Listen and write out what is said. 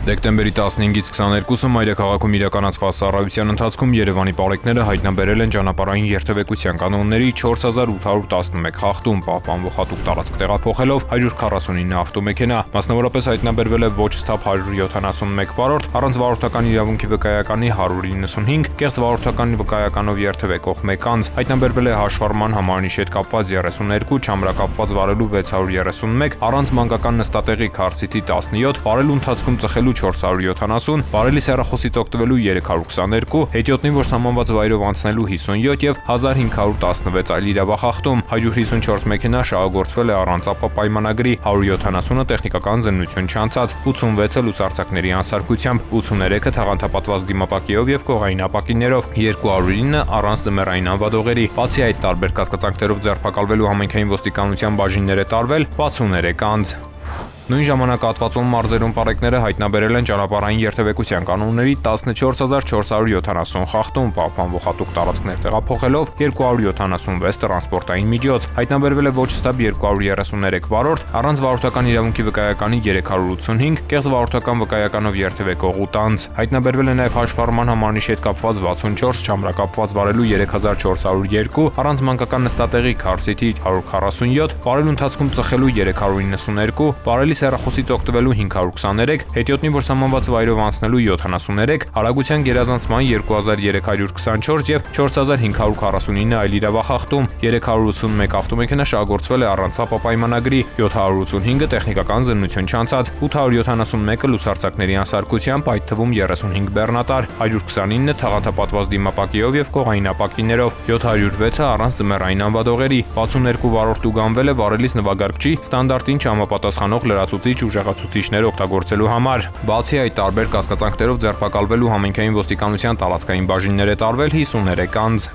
Դեկտեմբերի 15-ից 22-ը մայրաքաղաքում իրականացված ծառայության ընթացքում Երևանի պարեկները հայտնաբերել են ճանապարհային երթևեկության կանոնների 4811 խախտում, պահպանվող հատուկ տարածք տեղափոխելով 149 ավտոմեքենա, մասնավորապես հայտնաբերվել է ոչ սթափ 171 վարորդ, առանց վարորդական իրավունքի վկայականի 195, կեղծ վարորդական վկայականով երթևեկող 1 անձ, հայտնաբերվել է հաշվառման համարանիշի հետ կապված 32, չամրակապված վարելու 631, առանց մանկական նստատեղի քարտի 17, վարելու ընթացքում ծխելու 470, վարելիս հեռախոսից օգտվելու 322, հետիոտնին, որ սահմանված վայրով անցնելու 57 եւ 1516 այլ իրավախախտում, 154 մեքենա շահագործվել է առանց ԱՊ պայմանագրի, 170-ը տեխնիկական զննություն չանցած, 86-ը լուսարձակների անսարքությամբ, 83-ը թաղանթապատված դիմապակիով եւ կողային ապակիներով, 209-ը առանց ձմեռային անվադողերի։ Բացի այդ, տարբեր կասկածանքներով ձերբակալվելու համայնքային ոստիկանության բաժիններ է տարվել 63 անձ։ Նույն ժամանակահատվածում մարզերում պարեկները հայտնաբերել են ճանապարհային երթևեկության կանոնների 14470 խախտում, պահպանվող հատուկ տարածքներ տեղափոխելով 276 տրանսպորտային միջոց, հայտնաբերվել է ոչ սթափ 233 վարորդ, առանց վարորդական իրավունքի վկայականի 385, կեղծ վարորդական վկայականով երթևեկող 8 անձ, հայտնաբերվել է նաև հաշվառման համարանիշի հետ կապված 64, չամրակապված վարելու 3402, առանց մանկական նստատեղի քարտի 147, վարելու ընթացքում ծխելու 392, վարելիս հեռախոսից օգտվելու 523, հետիոտնին, որ սահմանված վայրով անցնելու 73, արագության գերազանցման 2324 եւ 4549 այլ իրավախախտում, 381 ավտոմեքենա շահագործվել է առանց ԱՊ պայմանագրի, 785-ը տեխնիկական զննություն չանցած, 871-ը լուսարձակների անսարքությամբ, այդ թվում 35 բեռնատար, 129-ը թաղանթապատված դիմապակիով եւ կողային ապակիներով, 706-ը առանց ձմեռային անվադողերի, 62 վարորդ ուղղանվել է վարելիս նվագարկչի ստանդարտին չհամապատասխանող լրացուցիչ ուժեղացուցիչներ օգտագործելու համար։ Բացի այդ, տարբեր կասկածանքներով ձերբակալվելու համայնքային ոստիկանության տարածքային բաժիններ է տարվել 53 անձ։